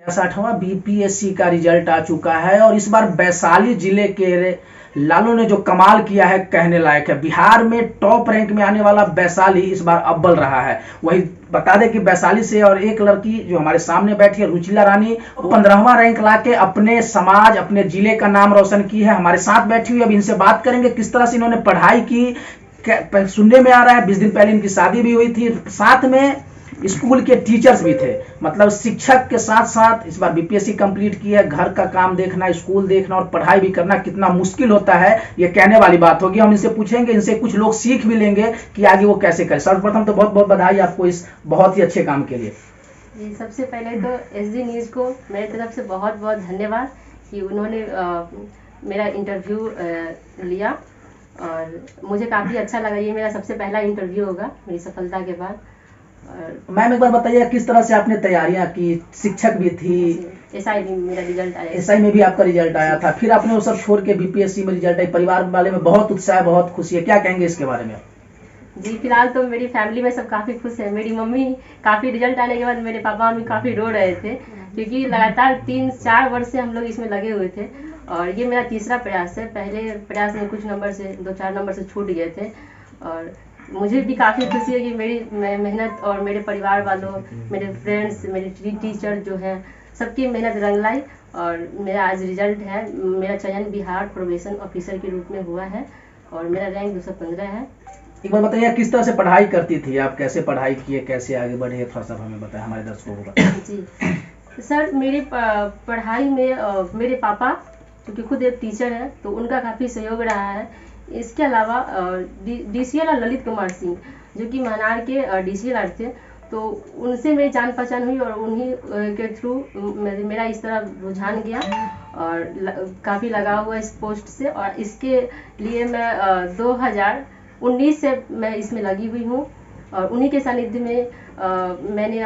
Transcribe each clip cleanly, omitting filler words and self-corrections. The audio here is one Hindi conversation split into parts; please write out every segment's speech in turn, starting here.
60वां बीपीएससी का रिजल्ट आ चुका है और इस बार वैशाली जिले के लालू ने जो कमाल किया है कहने लायक है। बिहार में टॉप रैंक में आने वाला वैशाली इस बार अव्वल रहा है। वही बता दें कि वैशाली से और एक लड़की जो हमारे सामने बैठी है रुचिला रानी, 15वां रैंक लाके अपने समाज अपने जिले का नाम रोशन की है। हमारे साथ बैठी हुई, अब इनसे बात करेंगे किस तरह से इन्होंने पढ़ाई की। सुनने में आ रहा है 20 दिन पहले इनकी शादी भी हुई थी, साथ में स्कूल के टीचर्स भी थे, मतलब शिक्षक के साथ साथ इस बार बीपीएससी कंप्लीट की है। घर का काम देखना, स्कूल देखना और पढ़ाई भी करना कितना मुश्किल होता है ये कहने वाली बात होगी। हम इनसे पूछेंगे, इनसे कुछ लोग सीख भी लेंगे कि आगे वो कैसे करें। सर्वप्रथम तो बहुत बहुत बधाई आपको इस बहुत ही अच्छे काम के लिए। जी, सबसे पहले तो एसडी न्यूज़ को मेरी तरफ से बहुत बहुत धन्यवाद कि उन्होंने मेरा इंटरव्यू लिया और मुझे काफ़ी अच्छा लगा। ये मेरा सबसे पहला इंटरव्यू होगा मेरी सफलता के बाद। मैम एक बार बताइए किस तरह से आपने तैयारियां की? शिक्षक भी थी, एसआई भी मेरा रिजल्ट आया, एसआई में भी आपका रिजल्ट आया था, फिर आपने वो सब छोड़ के बीपीएससी में रिजल्ट आई। परिवार वाले में बहुत उत्साह है, बहुत खुशी है, क्या कहेंगे इसके बारे में? जी, फिलहाल तो मेरी फैमिली में सब काफ़ी खुश है। मेरी मम्मी काफ़ी रिजल्ट आने के बाद मेरे पापा मम्मी काफ़ी रो रहे थे क्योंकि लगातार 3-4 वर्ष से हम लोग इसमें लगे हुए थे और ये मेरा तीसरा प्रयास है। पहले प्रयास में कुछ नंबर से 2-4 नंबर से छूट गए थे और मुझे भी काफ़ी खुशी है कि मेरी मेहनत और मेरे परिवार वालों, मेरे फ्रेंड्स, मेरे टीचर जो हैं, सबकी मेहनत रंग लाई और मेरा आज रिजल्ट है। मेरा चयन बिहार प्रोबेशन ऑफिसर के रूप में हुआ है और मेरा रैंक 215 है। एक बार बताइए किस तरह से पढ़ाई करती थी आप, कैसे पढ़ाई किए, कैसे आगे बढ़े, थोड़ा सा हमें बताएं, हमारे दर्शकों को बताएं। जी सर, मेरी पढ़ाई में मेरे पापा क्योंकि खुद एक टीचर है तो उनका काफ़ी सहयोग रहा है। इसके अलावा डीसीएल और ललित कुमार सिंह जो कि मनार के डीसीएल थे, तो उनसे मेरी जान पहचान हुई और उन्हीं के थ्रू मेरा इस तरह रुझान गया और काफ़ी लगा हुआ इस पोस्ट से। और इसके लिए मैं 2019 से मैं इसमें लगी हुई हूँ और उन्हीं के सानिध्य में मैंने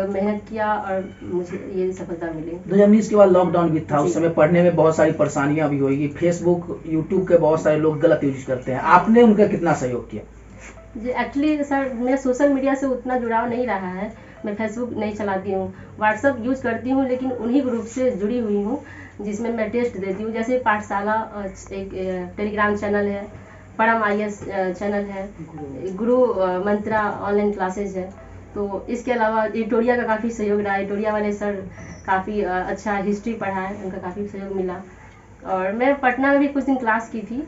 मेहनत किया और मुझे ये सफलता मिली। 2019 के बाद लॉकडाउन भी था, उस समय पढ़ने में बहुत सारी परेशानियां भी हुई। फेसबुक यूट्यूब के बहुत सारे लोग गलत यूज करते हैं, आपने उनका कितना सहयोग किया? जी एक्चुअली सर, मेरा सोशल मीडिया से उतना जुड़ाव नहीं रहा है। मैं फेसबुक नहीं चलाती हूँ, व्हाट्सअप यूज करती हूँ, लेकिन उन्हीं ग्रुप से जुड़ी हुई हूँ जिसमें मैं टेस्ट देती हूँ। जैसे पाठशाला एक टेलीग्राम चैनल है, परम आईएएस चैनल है, गुरु मंत्रा ऑनलाइन क्लासेज है। तो इसके अलावा एडिटोरिया का काफ़ी सहयोग रहा है। एडिटोरिया वाले सर काफ़ी अच्छा हिस्ट्री पढ़ाए, उनका काफ़ी सहयोग मिला। और मैं पटना में भी कुछ दिन क्लास की थी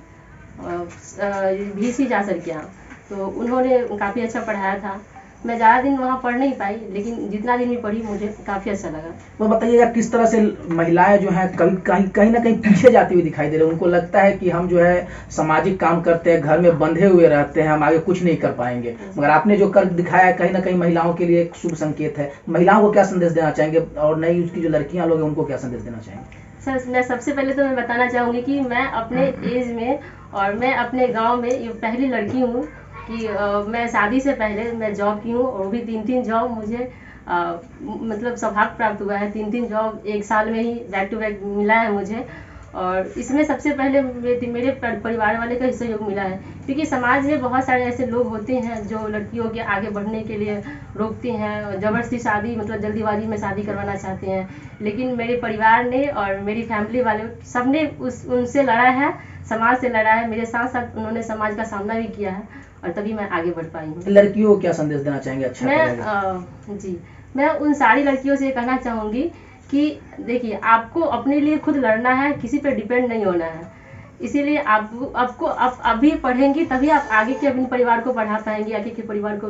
VC जा सर के यहाँ, तो उन्होंने काफ़ी अच्छा पढ़ाया था। मैं ज़्यादा दिन वहाँ पढ़ नहीं पाई, लेकिन जितना दिन भी पढ़ी मुझे काफ़ी अच्छा लगा। तो बताइएगा किस तरह से महिलाएं जो हैं कहीं ना कहीं पीछे जाती हुई दिखाई दे रही है। उनको लगता है कि हम जो है सामाजिक काम करते हैं, घर में बंधे हुए रहते हैं, हम आगे कुछ नहीं कर पाएंगे, मगर आपने जो कर दिखाया है कहीं ना कहीं महिलाओं के लिए एक शुभ संकेत है। महिलाओं को क्या संदेश देना चाहेंगे और नई उसकी जो लड़कियां लोग हैं उनको क्या संदेश देना चाहेंगे? सर, मैं सबसे पहले तो मैं बताना चाहूँगी कि मैं अपने एज में और मैं अपने गाँव में ये पहली लड़की हूँ कि मैं शादी से पहले मैं जॉब की हूँ और वो भी 3-3 जॉब मुझे मतलब सौभाग्य प्राप्त हुआ है। 3-3 जॉब एक साल में ही बैक टू बैक मिला है मुझे और इसमें सबसे पहले मेरे परिवार वाले का सहयोग मिला है क्योंकि समाज में बहुत सारे ऐसे लोग होते हैं जो लड़कियों के आगे बढ़ने के लिए रोकते हैं, ज़बरदस्ती शादी मतलब जल्दीबाजी में शादी करवाना चाहते हैं। लेकिन मेरे परिवार ने और मेरी फैमिली वाले सब ने उनसे लड़ा है, समाज से लड़ा है। मेरे साथ साथ उन्होंने समाज का सामना भी किया है और तभी मैं आगे बढ़ पाई हूँ। लड़कियों को क्या संदेश देना चाहेंगे? अच्छा, मैं उन सारी लड़कियों से कहना चाहूँगी कि देखिए, आपको अपने लिए खुद लड़ना है, किसी पे डिपेंड नहीं होना है। इसीलिए आपको अभी पढ़ेंगी तभी आप आगे के अपने परिवार को बढ़ा पाएंगी, आगे के परिवार को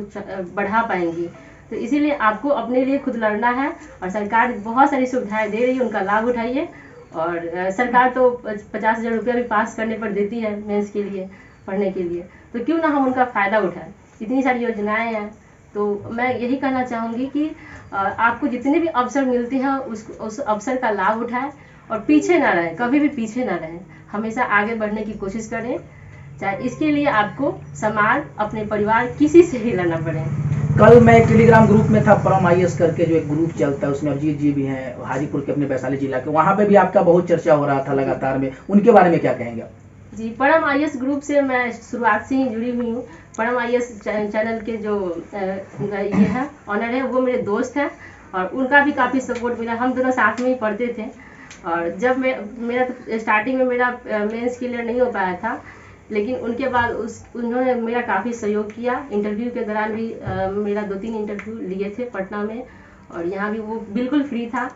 बढ़ा पाएंगी। तो इसीलिए आपको अपने लिए खुद लड़ना है और सरकार बहुत सारी सुविधाएं दे रही है, उनका लाभ उठाइए। और सरकार तो 50,000 रुपया भी पास करने पर देती है मेंस के लिए, पढ़ने के लिए, तो क्यों ना हम उनका फ़ायदा उठाएं। इतनी सारी योजनाएं हैं, तो मैं यही कहना चाहूँगी कि आपको जितने भी अवसर मिलते हैं उस अवसर का लाभ उठाएं और पीछे ना रहें, कभी भी पीछे ना रहें, हमेशा आगे बढ़ने की कोशिश करें, चाहे इसके लिए आपको समाज, अपने परिवार, किसी से ही लड़ना पड़े। कल मैं एक टेलीग्राम ग्रुप में था, परम आईएएस करके जो एक ग्रुप चलता है, उसमें अभिजीत जी भी हैं, हाजीपुर के अपने वैशाली जिला के, वहाँ पे भी आपका बहुत चर्चा हो रहा था लगातार में, उनके बारे में क्या कहेंगे? जी, परम आईएएस ग्रुप से मैं शुरुआत से ही जुड़ी हुई हूँ। परम आईएएस चैनल के जो ये है ऑनर है वो मेरे दोस्त हैं और उनका भी काफ़ी सपोर्ट मिला। हम दोनों साथ में ही पढ़ते थे। और जब मेरा तो स्टार्टिंग में मेरा मेंस क्लियर नहीं हो पाया था, लेकिन उनके बाद उन्होंने मेरा काफ़ी सहयोग किया। इंटरव्यू के दौरान भी मेरा 2-3 इंटरव्यू लिए थे पटना में, और यहाँ भी वो बिल्कुल फ्री था।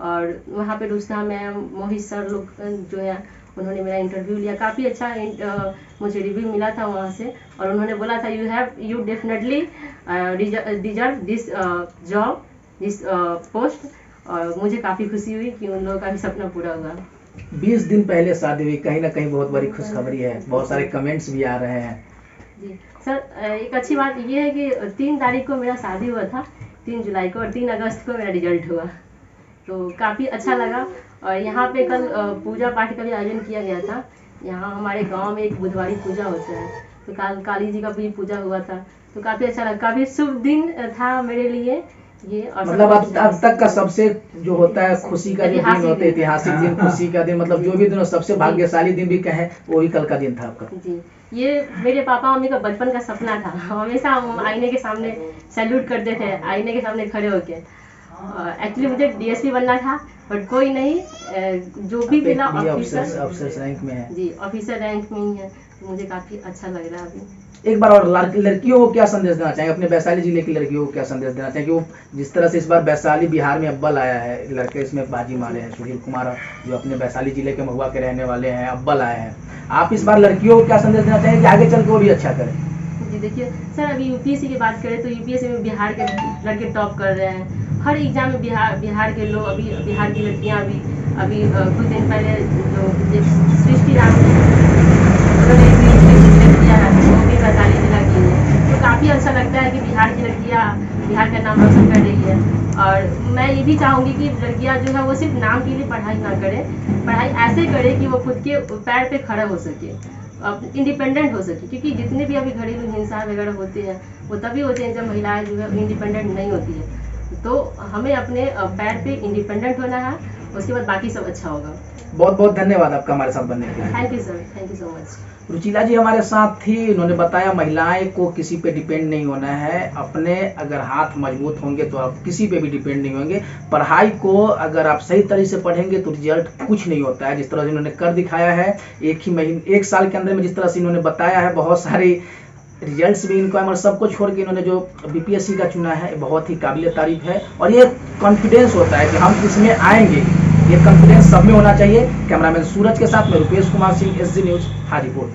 और वहाँ पे रुस्ना मैम, मोहित सर लोग जो है उन्होंने मेरा इंटरव्यू लिया। काफ़ी अच्छा मुझे रिव्यू मिला था वहाँ से, और उन्होंने बोला था you definitely deserve this job, this post. और मुझे काफ़ी खुशी हुई कि उन लोगों का भी सपना पूरा हुआ। 20 दिन पहले शादी हुई, कहीं ना कहीं बहुत बड़ी खुशखबरी है, बहुत सारे कमेंट्स भी आ रहे हैं। जी सर, एक अच्छी बात ये है कि 3 तारीख को मेरा शादी हुआ था, 3 जुलाई को, और 3 अगस्त को मेरा रिजल्ट हुआ, तो काफ़ी अच्छा लगा। और यहाँ पे कल पूजा पाठ का भी आयोजन किया गया था। यहाँ हमारे गांव में एक बुधवारी पूजा होता है, तो काली जी का भी पूजा हुआ था, तो काफ़ी अच्छा लगा। काफ़ी शुभ दिन था मेरे लिए ये। और मतलब अब तक का सबसे जो होता है खुशी का जो दिन होता है, ऐतिहासिक दिन, खुशी का दिन, मतलब जो भी दिन सबसे भाग्यशाली दिन भी कहें, वही कल का दिन था आपका। जी, ये मेरे पापा मम्मी का बचपन का सपना था। हमेशा हम आईने के सामने सैल्यूट करते थे, आईने के सामने खड़े होके। एक्चुअली मुझे डीएसपी बनना था, बट कोई नहीं, जो भी मिला ऑफिसर रैंक में है। जी, ऑफिसर रैंक में ही है, तो मुझे काफ़ी अच्छा लग रहा है अभी। एक बार और लड़कियों को क्या संदेश देना चाहेंगे, अपने वैशाली जिले की लड़कियों को क्या संदेश देना चाहेंगे? वो जिस तरह से इस बार वैशाली बिहार में अव्वल आया है, लड़के इसमें बाजी मारे हैं, सुशील कुमार जो अपने वैशाली जिले के महुआ के रहने वाले हैं, अव्वल आए हैं। आप इस बार लड़कियों को क्या संदेश देना चाहेंगे कि आगे चल के वो भी अच्छा करें? जी देखिए सर, अभी यूपीएससी की बात करें तो यूपीएससी में बिहार के लड़के टॉप कर रहे हैं। हर एग्जाम में बिहार के लोग, अभी बिहार की लड़कियां अभी कुछ दिन पहले जो सृष्टि राम उन्होंने भी किया है, वो भी वैशाली जिला की है। तो काफ़ी अच्छा लगता है कि बिहार की लड़कियां बिहार का नाम रोशन कर रही है। और मैं ये भी चाहूँगी कि लड़कियां जो है वो सिर्फ नाम के लिए पढ़ाई ना करें, पढ़ाई ऐसे करें कि वो खुद के पैर पे खड़ा हो सके, इंडिपेंडेंट हो सके। क्योंकि जितने भी अभी घरेलू हिंसा वगैरह होते हैं वो तभी होते हैं जब महिलाएं जो है इंडिपेंडेंट नहीं होती है। तो हमें अपने पैर पे इंडिपेंडेंट होना है, उसके बाद बाकी सब अच्छा होगा। बहुत बहुत धन्यवाद आपका हमारे साथ बनने के लिए। Thank you sir, thank you so much. Ruchila ji हमारे साथ थी, उन्होंने बताया महिलाएं को किसी पे डिपेंड नहीं होना है, अपने अगर हाथ मजबूत होंगे तो आप किसी पे भी डिपेंड नहीं होंगे। पढ़ाई को अगर आप सही तरीके से पढ़ेंगे तो रिजल्ट कुछ नहीं होता है, जिस तरह से इन्होंने कर दिखाया है। एक साल के अंदर में जिस तरह से इन्होंने बताया है, बहुत सारी रिजल्ट्स भी इनको और सबको छोड़ के इन्होंने जो बीपीएससी का चुना है बहुत ही काबिल तारीफ है। और ये कॉन्फिडेंस होता है कि हम इसमें आएंगे, ये कॉन्फिडेंस सब में होना चाहिए। कैमरामैन सूरज के साथ मैं रुपेश कुमार सिंह, SG न्यूज हाजीपुर।